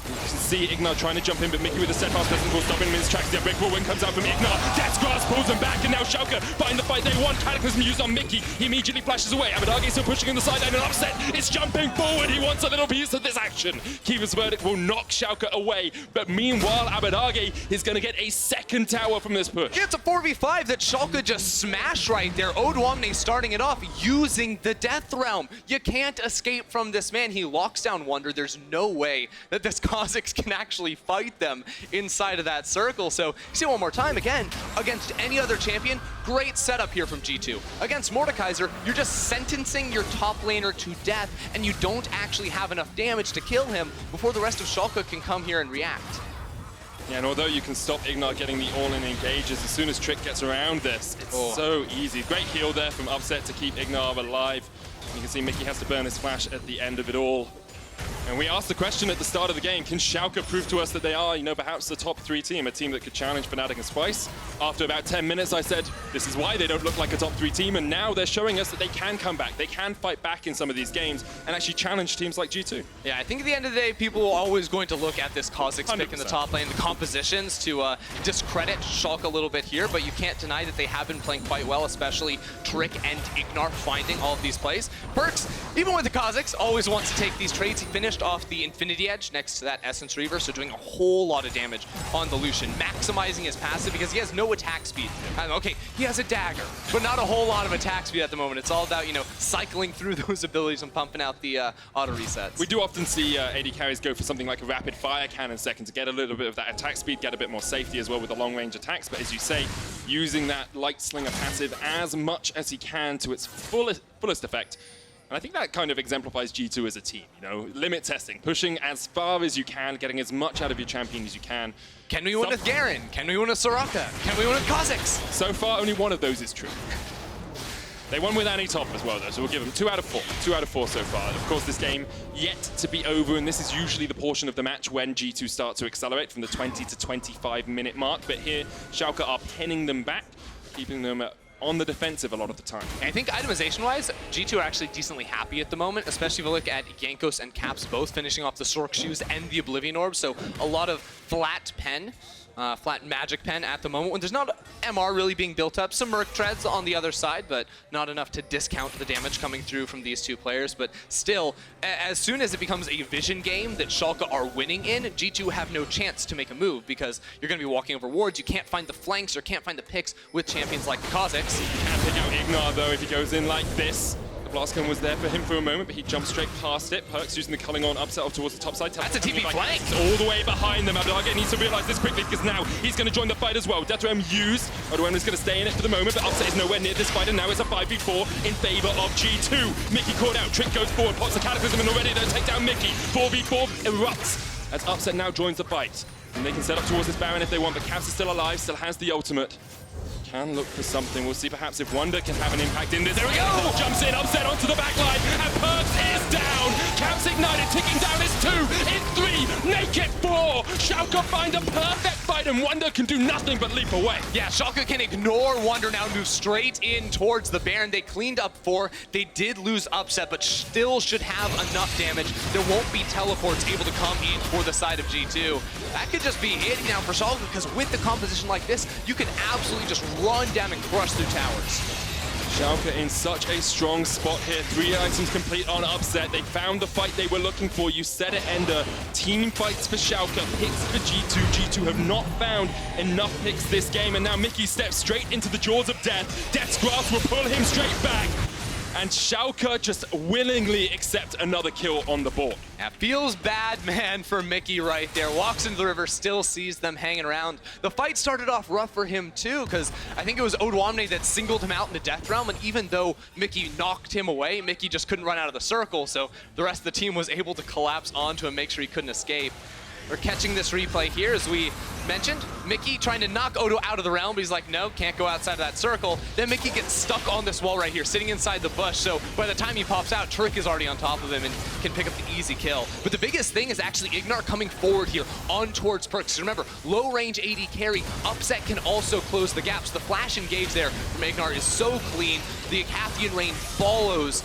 You can see IgNar trying to jump in, but Mikyx with a steadfast presence will stop him in his tracks. The breakable wind comes out from IgNar. Death's Grasp pulls him back, and now Schalke find the fight they want. Cataclysm used on Mikyx. He immediately flashes away. Abbedagge still pushing on the sideline, and Upset is jumping forward. He wants a little piece of this action. Keeper's Verdict will knock Schalke away, but meanwhile, Abbedagge is going to get a second tower from this push. It's a 4v5 that Schalke just smashed right there. Odoamne starting it off using the Death Realm. You can't escape from this man. He locks down Wunder. There's no way that this Kha'Zix can actually fight them inside of that circle. So, see one more time again, against any other champion, great setup here from G2. Against Mordekaiser, you're just sentencing your top laner to death, and you don't actually have enough damage to kill him before the rest of Schalke can come here and react. Yeah, and although you can stop IgNar getting the all-in engages, as soon as Trick gets around this, it's so easy. Great heal there from Upset to keep IgNar alive. You can see Mikyx has to burn his flash at the end of it all. And we asked the question at the start of the game, can Schalke prove to us that they are, perhaps the top 3 team, a team that could challenge Fnatic and Spice? After about 10 minutes, I said, this is why they don't look like a top 3 team, and now they're showing us that they can come back. They can fight back in some of these games and actually challenge teams like G2. Yeah, I think at the end of the day, people are always going to look at this Kha'Zix pick in the top lane, the compositions, to discredit Schalke a little bit here, but you can't deny that they have been playing quite well, especially Trick and IgNar finding all of these plays. Perkz, even with the Kha'Zix, always wants to take these trades. He finished pushed off the Infinity Edge next to that Essence Reaver, so doing a whole lot of damage on the Lucian, maximizing his passive because he has no attack speed. Okay, he has a dagger, but not a whole lot of attack speed at the moment. It's all about, you know, cycling through those abilities and pumping out the auto resets. We do often see AD carries go for something like a rapid fire cannon second to get a little bit of that attack speed, get a bit more safety as well with the long range attacks. But as you say, using that light slinger passive as much as he can to its fullest effect. And I think that kind of exemplifies G2 as a team, you know, limit testing, pushing as far as you can, getting as much out of your champion as you can. Can we win with Garen? Can we win with Soraka? Can we win with Kha'Zix? So far, only one of those is true. They won with Annie top as well, though, so we'll give them 2 out of 4. 2 out of 4 so far. Of course, this game yet to be over, and this is usually the portion of the match when G2 start to accelerate from the 20 to 25 minute mark. But here, Schalke are pinning them back, keeping them on the defensive a lot of the time. I think itemization-wise, G2 are actually decently happy at the moment, especially if you look at Jankos and Caps both finishing off the Sork Shoes and the Oblivion Orb, so a lot of flat pen. Flat magic pen at the moment when there's not MR really being built up. Some Merc treads on the other side, but not enough to discount the damage coming through from these two players. But still, as soon as it becomes a vision game that Schalke are winning in, G2 have no chance to make a move because you're going to be walking over wards. You can't find the flanks or can't find the picks with champions like Kha'Zix. You can pick out IgNar though if he goes in like this. The blast gun was there for him for a moment, but he jumped straight past it. Perkz using the culling on upset off towards the top side. That's a TP flank. All the way behind them. Abbedagge needs to realize this quickly because now he's going to join the fight as well. Deathram used. Odoamne is going to stay in it for the moment, but upset is nowhere near this fight, and now it's a 5v4 in favor of G2. Mikyx caught out. Trick goes forward. Pops the Cataclysm, and already they'll take down Mikyx. 4v4 erupts as upset now joins the fight. And they can set up towards this Baron if they want, but Caps is still alive, still has the ultimate. Can look for something. We'll see perhaps if Wunder can have an impact in this. There we go! Jumps in, upset onto the back line, and Perkz is down! Caps ignited, ticking down is 2, it's 3, make it 4! Schalke find a perfect fight, and Wunder can do nothing but leap away. Yeah, Schalke can ignore Wunder now and move straight in towards the Baron. They cleaned up 4. They did lose upset, but still should have enough damage. There won't be teleports able to come in for the side of G2. That could just be it now for Schalke, because with the composition like this, you can absolutely just run down and crush through towers. Schalke in such a strong spot here. 3 items complete on upset. They found the fight they were looking for. You said it, Ender. Team fights for Schalke, picks for G2. G2 have not found enough picks this game, and now Mikyx steps straight into the jaws of death. Death's grasp will pull him straight back. And Schalke just willingly accept another kill on the board. Yeah, feels bad, man, for Mikyx right there. Walks into the river, still sees them hanging around. The fight started off rough for him, too, because I think it was Odoamne that singled him out in the death realm, and even though Mikyx knocked him away, Mikyx just couldn't run out of the circle, so the rest of the team was able to collapse onto him, make sure he couldn't escape. We're catching this replay here, as we mentioned. Mikyx trying to knock Odo out of the realm, but he's like, no, can't go outside of that circle. Then Mikyx gets stuck on this wall right here, sitting inside the bush, so by the time he pops out, Trick is already on top of him and can pick up the easy kill. But the biggest thing is actually IgNar coming forward here on towards Perkz. Remember, low range AD carry, upset can also close the gaps. The flash engage there from IgNar is so clean. The Acathian rain follows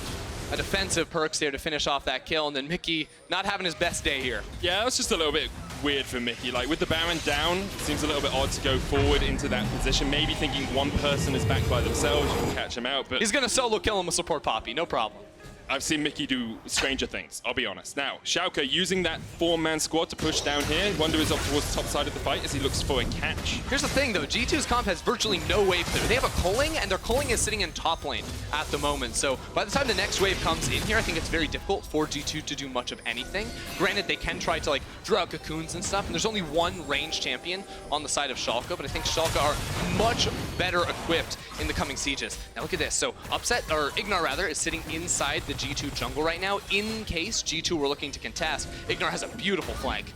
a defensive Perkz there to finish off that kill, and then Mikyx not having his best day here. Yeah, it was just a little bit weird for Mikyx. Like, with the Baron down, it seems a little bit odd to go forward into that position. Maybe thinking one person is back by themselves, you can catch him out, but... He's gonna solo kill him with support Poppy, no problem. I've seen Mikyx do stranger things, I'll be honest. Now, Schalke using that 4-man squad to push down here. Wunder is up towards the top side of the fight as he looks for a catch. Here's the thing, though. G2's comp has virtually no wave clear. They have a culling, and their culling is sitting in top lane at the moment. So by the time the next wave comes in here, I think it's very difficult for G2 to do much of anything. Granted, they can try to, like, draw out cocoons and stuff, and there's only one range champion on the side of Schalke, but I think Schalke are much better equipped in the coming sieges. Now look at this. So Upset, or IgNar rather, is sitting inside the G2 jungle right now in case G2 were looking to contest. IgNar has a beautiful flank.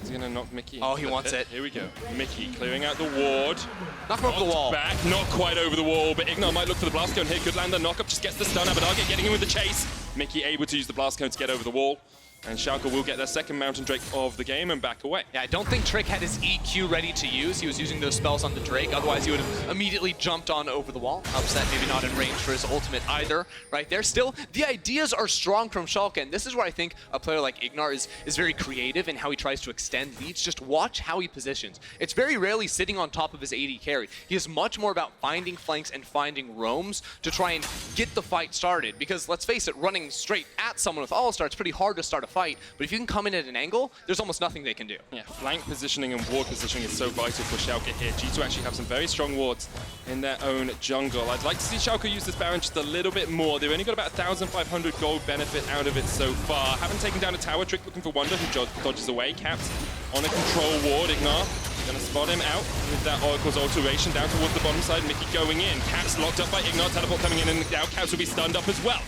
He's gonna knock Mikyx. Oh, he wants it. Here we go. Mikyx clearing out the ward. Knock him over the wall. Back, not quite over the wall, but IgNar might look for the blast cone here. Good land, the knock-up just gets the stun. Abbedagge getting in with the chase. Mikyx able to use the blast cone to get over the wall. And Schalke will get their second Mountain Drake of the game and back away. Yeah, I don't think Trick had his EQ ready to use. He was using those spells on the Drake. Otherwise, he would have immediately jumped on over the wall. Upset, maybe not in range for his ultimate either, right there. Still, the ideas are strong from Schalke, and this is where I think a player like IgNar is very creative in how he tries to extend leads. Just watch how he positions. It's very rarely sitting on top of his AD carry. He is much more about finding flanks and finding roams to try and get the fight started. Because let's face it, running straight at someone with All-Star, it's pretty hard to start a fight. But if you can come in at an angle, there's almost nothing they can do. Yeah, flank positioning and ward positioning is so vital for Schalke here. G2 actually have some very strong wards in their own jungle. I'd like to see Schalke use this Baron just a little bit more. They've only got about 1,500 gold benefit out of it so far. Haven't taken down a tower. Trick looking for Wunder, who dodges away. Capped on a control ward. IgNar gonna spot him out with that Oracle's alteration down towards the bottom side. Mikyx going in. Caps locked up by IgNar. Teleport coming in, and now Caps will be stunned up as well.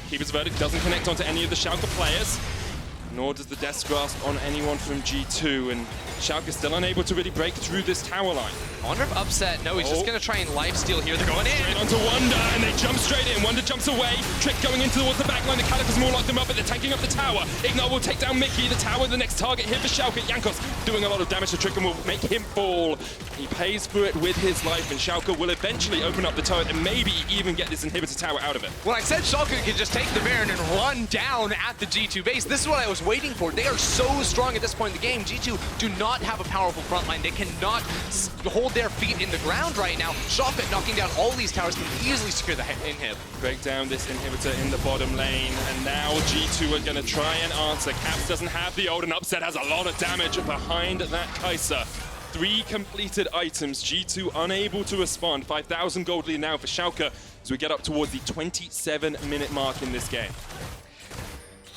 Keeper's Verdict doesn't connect onto any of the Schalke players, nor does the Death Grasp on anyone from G2, and Schalke is still unable to really break through this tower line. I wonder if Upset, no, he's just going to try and lifesteal here. They're going in. Straight onto Wunder, and they jump straight in. Wunder jumps away. Trick going in towards the back line. The Caliph has more locked them up, but they're tanking up the tower. IgNar will take down Mikyx, the tower, the next target here for Schalke. Jankos doing a lot of damage to Trick and will make him fall. He pays for it with his life, and Schalke will eventually open up the turret and maybe even get this inhibitor tower out of it. When I said Schalke could just take the Baron and run down at the G2 base, this is what I was waiting for. They are so strong at this point in the game. G2 do not have a powerful front line. They cannot hold their feet in the ground right now. Schalke knocking down all these towers can easily secure the inhib. Break down this inhibitor in the bottom lane, and now G2 are going to try and answer. Caps doesn't have the ult, and Upset has a lot of damage behind that Kai'Sa. 3 completed items, G2 unable to respond. 5,000 gold lead now for Schalke as we get up towards the 27-minute mark in this game.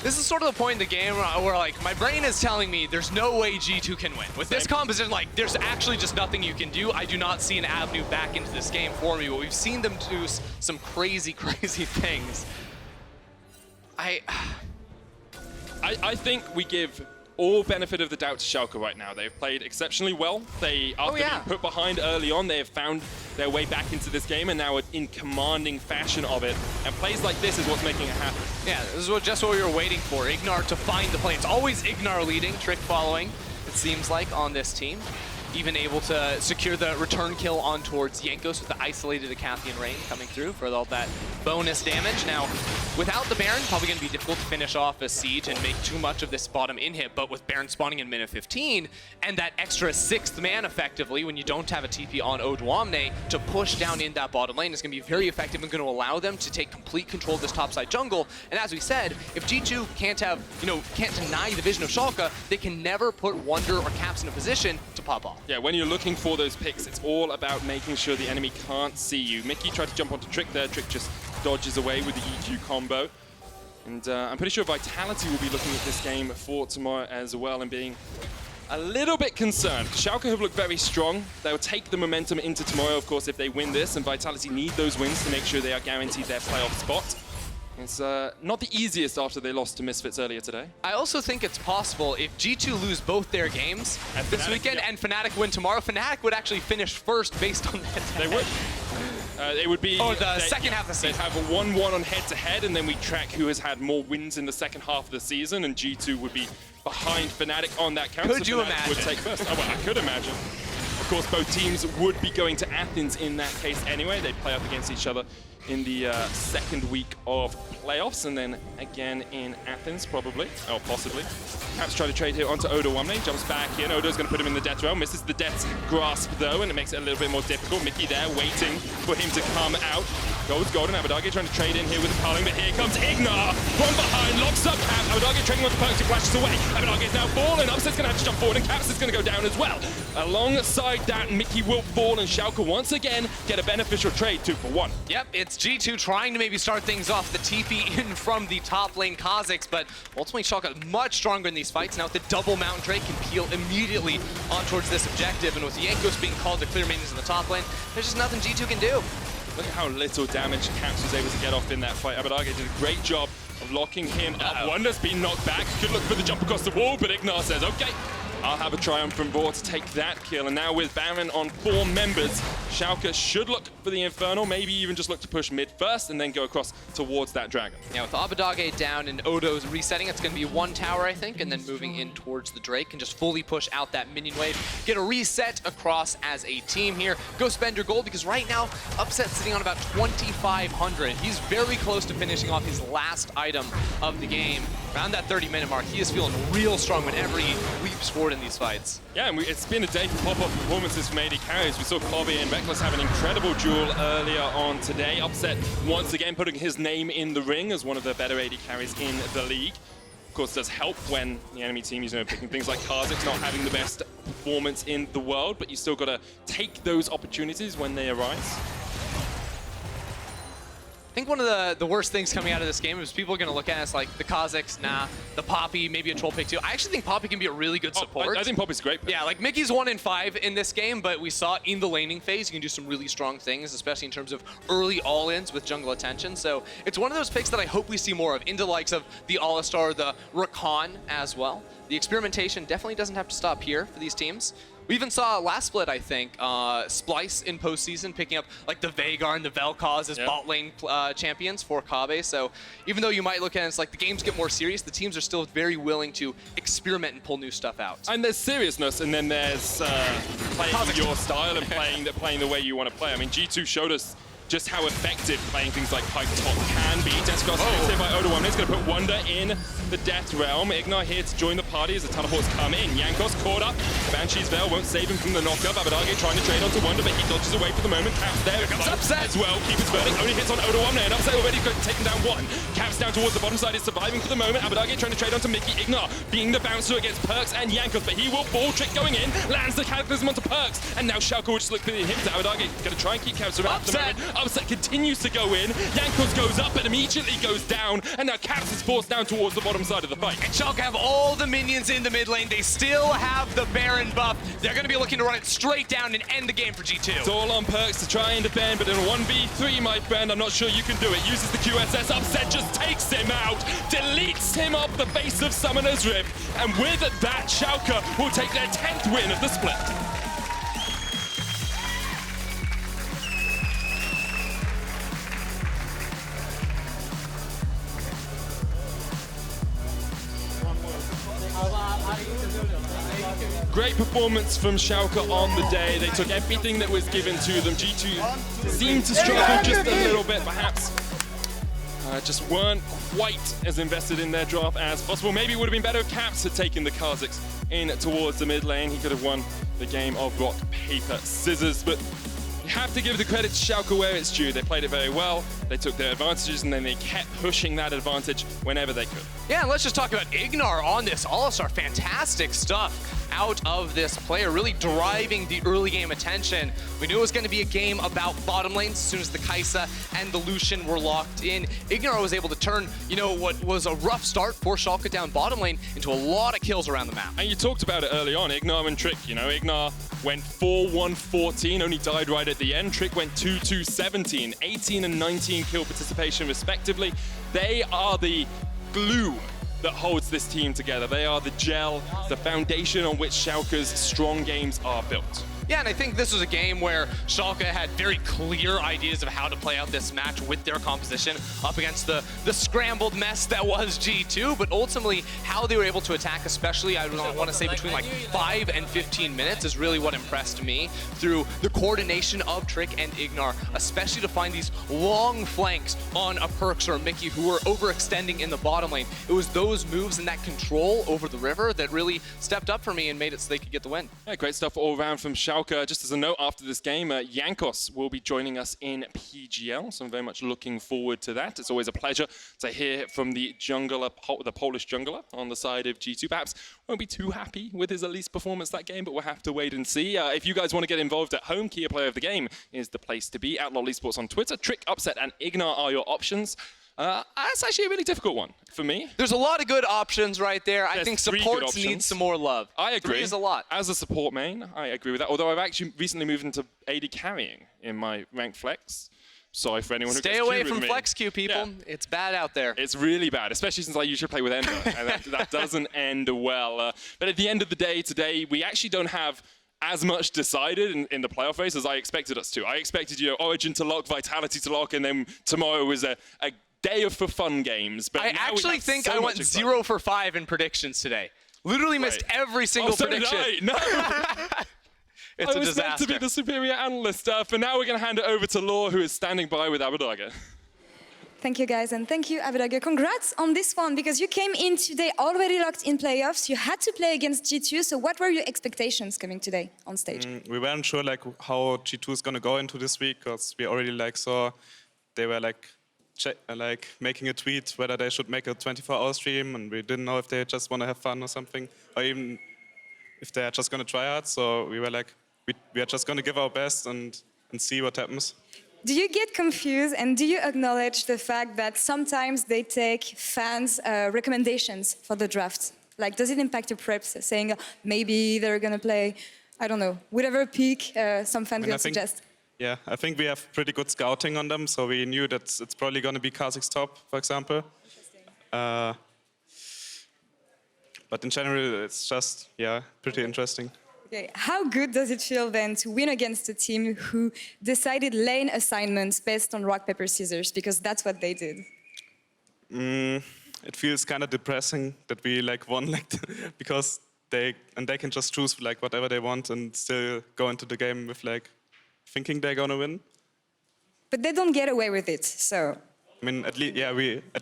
This is sort of the point in the game where like, my brain is telling me there's no way G2 can win. With this composition, like, there's actually just nothing you can do. I do not see an avenue back into this game for me, but we've seen them do some crazy, crazy things. I think we give all benefit of the doubt to Schalke right now. They've played exceptionally well. After being put behind early on, they have found their way back into this game and now are in commanding fashion of it. And plays like this is what's making it happen. Yeah, this is just what we were waiting for. IgNar to find the play. It's always IgNar leading, Trick following, it seems like, on this team. Even able to secure the return kill on towards Jankos with the isolated Acathian Rain coming through for all that bonus damage. Now, without the Baron, probably going to be difficult to finish off a siege and make too much of this bottom inhib, but with Baron spawning in minute 15 and that extra 6th man effectively when you don't have a TP on Odoamne to push down in that bottom lane is going to be very effective and going to allow them to take complete control of this topside jungle. And as we said, if G2 can't deny the vision of Schalke, they can never put Wunder or Caps in a position to pop off. Yeah, when you're looking for those picks, it's all about making sure the enemy can't see you. Mikyx tried to jump onto Trick there. Trick just dodges away with the EQ combo. And I'm pretty sure Vitality will be looking at this game for tomorrow as well and being a little bit concerned. Schalke have looked very strong. They'll take the momentum into tomorrow, of course, if they win this. And Vitality need those wins to make sure they are guaranteed their playoff spot. It's not the easiest after they lost to Misfits earlier today. I also think it's possible if G2 lose both their games this weekend and Fnatic win tomorrow, Fnatic would actually finish first based on that. They would. It would be... the second half of the season. They'd have a 1-1 on head-to-head, and then we track who has had more wins in the second half of the season, and G2 would be behind Fnatic on that count. Could you imagine? Would take first. Oh, well, I could imagine. Of course, both teams would be going to Athens in that case anyway. They'd play up against each other in the second week of playoffs, and then again in Athens, probably, or possibly. Caps try to trade here onto Odoamne, jumps back in. Odo's going to put him in the death realm, misses the death grasp though, and it makes it a little bit more difficult. Mikyx there, waiting for him to come out. Goes golden. Abbedagge trying to trade in here with the culling, but here comes IgNar from behind, locks up Cap. Abbedagge trading with the Perkz, who flashes away. Abbedagge is now falling. Upset's going to have to jump forward, and Caps is going to go down as well. Alongside that, Mikyx will fall, and Schalke once again get a beneficial trade, 2-for-1. Yep, it's G2 trying to maybe start things off. The TP in from the top lane Kha'Zix, but ultimately Schalke much stronger in these fights. Now with the double Mountain Drake can peel immediately on towards this objective, and with Jankos being called to clear maintenance in the top lane, there's just nothing G2 can do. Look at how little damage Caps was able to get off in that fight. Abbedagge did a great job of locking him up. Wunder's been knocked back. Could look for the jump across the wall, but IgNar says, okay, I'll have a triumphant roar to take that kill. And now with Baron on 4 members, Schalke should look for the Infernal, maybe even just look to push mid first and then go across towards that Dragon. Yeah, with Abbedagge down and Odo's resetting, it's going to be 1 tower, I think, and then moving in towards the Drake and just fully push out that minion wave. Get a reset across as a team here. Go spend your gold, because right now, Upset's sitting on about 2,500. He's very close to finishing off his last item of the game. Around that 30-minute mark, he is feeling real strong whenever he leaps forward in these fights. Yeah, and it's been a day for pop-up performances from AD carries. We saw Kobe and Reckless have an incredible duel earlier on today. Upset once again putting his name in the ring as one of the better AD carries in the league. course, does help when the enemy team is picking things like Karzik, not having the best performance in the world, but you still got to take those opportunities when they arise. I think one of the worst things coming out of this game is people are going to look at us like the Kaziks, nah, the Poppy, maybe a troll pick too. I actually think Poppy can be a really good support. I think Poppy's great. Yeah, like Miky's 1 in 5 in this game, but we saw in the laning phase, you can do some really strong things, especially in terms of early all-ins with jungle attention. So it's one of those picks that I hope we see more of, into the likes of the All-Star, the Rakan as well. The experimentation definitely doesn't have to stop here for these teams. We even saw last split, I think, Splice in postseason picking up like the Veigar and the Vel'Koz as bot lane champions for Kobbe. So even though you might look at it as like the games get more serious, the teams are still very willing to experiment and pull new stuff out. And there's seriousness, and then there's playing your style and playing the way you want to play. I mean, G2 showed us just how effective playing things like Pipe Top can be. Sjokz gets hit by Odoamne. It's going to put Wunder in the Death Realm. IgNar here to join the party as a ton of horse come in. Jankos caught up. Banshee's Veil won't save him from the knockup. Abbedagge trying to trade onto Wunder, but he dodges away for the moment. Caps there. Upset as well. Keeper's verdict only hits on Odoamne, and Upset already taken down one. Caps down towards the bottom side is surviving for the moment. Abbedagge trying to trade onto Mikyx. IgNar being the bouncer against Perkz and Jankos, but he will fall. Trick going in. Lands the Cataclysm onto Perkz, and now Schalke will just look for the hit to Abbedagge. Going to try and keep Caps around for the moment. Upset continues to go in. Jankos goes up and immediately goes down, and now Caps is forced down towards the bottom side of the fight. And Schalke have all the minions in the mid lane. They still have the Baron buff. They're going to be looking to run it straight down and end the game for G2. It's all on Perkz to try and defend, but in a 1v3, my friend, I'm not sure you can do it. Uses the QSS, Upset just takes him out, deletes him off the face of Summoner's Rift, and with that, Schalke will take their 10th win of the split. Great performance from Schalke on the day. They took everything that was given to them. G2 seemed to struggle just a little bit, perhaps. Just weren't quite as invested in their draft as possible. Maybe it would have been better if Caps had taken the Kaziks in towards the mid lane. He could have won the game of rock, paper, scissors. But you have to give the credit to Schalke where it's due. They played it very well. They took their advantages, and then they kept pushing that advantage whenever they could. Yeah, and let's just talk about IgNar on this All-Star. Fantastic stuff out of this player, really driving the early game attention. We knew it was going to be a game about bottom lanes as soon as the Kai'Sa and the Lucian were locked in. IgNar was able to turn, what was a rough start for Schalke down bottom lane into a lot of kills around the map. And you talked about it early on, IgNar and Trick. IgNar went 4-1-14, only died right at the end. Trick went 2-2-17, 18 and 19 kill participation respectively. They are the glue that holds this team together. They are the gel, the foundation on which Schalke's strong games are built. Yeah, and I think this was a game where Schalke had very clear ideas of how to play out this match with their composition up against the scrambled mess that was G2, but ultimately how they were able to attack, especially I want to say between like 5 and 15 minutes, is really what impressed me through the coordination of Trick and IgNar, especially to find these long flanks on a Perkz or a Mikyx who were overextending in the bottom lane. It was those moves and that control over the river that really stepped up for me and made it so they could get the win. Yeah, great stuff all around from Schalke. Just as a note, after this game, Jankos will be joining us in PGL, so I'm very much looking forward to that. It's always a pleasure to hear from the jungler, the Polish jungler on the side of G2. Perhaps won't be too happy with his Elise performance that game, but we'll have to wait and see. If you guys want to get involved at home, Key Player of the Game is the place to be. Esports on Twitter. Trick, Upset, and IgNar are your options. That's actually a really difficult one for me. There's a lot of good options right there. I think supports need some more love. I agree. 3 is a lot. As a support main, I agree with that. Although I've actually recently moved into AD carrying in my ranked flex. Sorry for anyone who Stay away from flex queue, people. Yeah. It's bad out there. It's really bad, especially since I usually play with Ender, and that doesn't end well. But at the end of the day, today, we actually don't have as much decided in the playoff race as I expected us to. I expected, Origin to lock, Vitality to lock, and then tomorrow was a day of for fun games. But I actually think I went 0 for 5 in predictions today. Literally missed every single prediction. No. It's a disaster. I was meant to be the superior analyst. For now, we're going to hand it over to Laure, who is standing by with Abbedagge. Thank you, guys, and thank you, Abbedagge. Congrats on this one, because you came in today already locked in playoffs. You had to play against G2, so what were your expectations coming today on stage? We weren't sure how G2 is going to go into this week, because we already saw they were like making a tweet whether they should make a 24-hour stream, and we didn't know if they just want to have fun or something, or even if they're just going to try hard. So we were like, we are just going to give our best and see what happens. Do you get confused and do you acknowledge the fact that sometimes they take fans' recommendations for the draft? Like, does it impact your preps, saying maybe they're going to play, I don't know, whatever pick some fan will suggest? Yeah, I think we have pretty good scouting on them, so we knew that it's probably going to be Kha'Zix top, for example. But in general, it's just, yeah, pretty interesting. Okay. How good does it feel then to win against a team who decided lane assignments based on rock, paper, scissors? Because that's what they did. It feels kind of depressing that we like won, like because they can just choose like whatever they want and still go into the game with like thinking they're gonna win. But they don't get away with it, so. I mean, at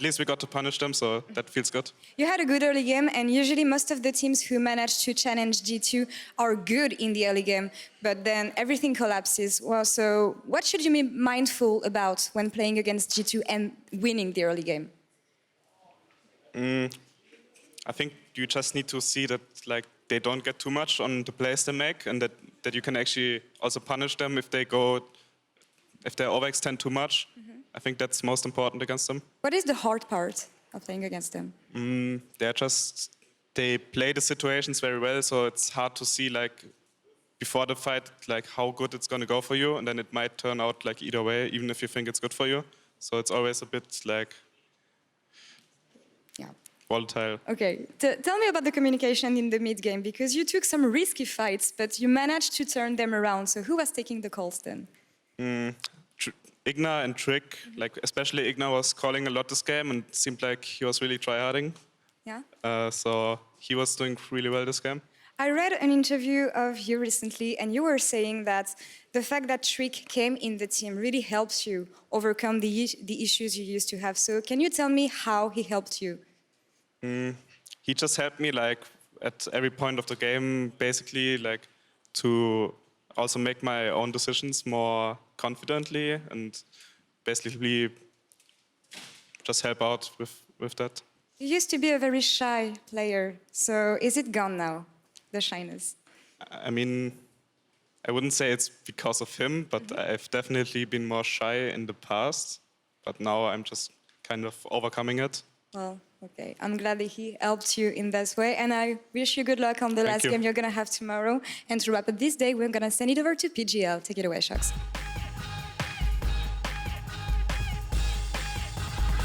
least we got to punish them, so that feels good. You had a good early game, and usually most of the teams who manage to challenge G2 are good in the early game, but then everything collapses. Well, so what should you be mindful about when playing against G2 and winning the early game? I think you just need to see that like they don't get too much on the plays they make, and that you can actually also punish them if they overextend too much. I think that's most important against them. What is the hard part of playing against them? They play the situations very well, so it's hard to see like before the fight like how good it's going to go for you, and then it might turn out like either way, even if you think it's good for you. So it's always a bit like volatile. Okay, tell me about the communication in the mid game, because you took some risky fights, but you managed to turn them around. So who was taking the calls then? IgNar and Trick, like especially IgNar was calling a lot this game and it seemed like he was really tryharding. Yeah. So he was doing really well this game. I read an interview of you recently, and you were saying that the fact that Trick came in the team really helps you overcome the issues you used to have. So can you tell me how he helped you? He just helped me like at every point of the game, basically like to also make my own decisions more confidently and basically just help out with that. You used to be a very shy player, so is it gone now, the shyness? I mean, I wouldn't say it's because of him, but I've definitely been more shy in the past, but now I'm just kind of overcoming it. Well, okay. I'm glad that he helped you in this way, and I wish you good luck on the last game you're going to have tomorrow. And to wrap up this day, we're going to send it over to PGL. Take it away, Sjokz.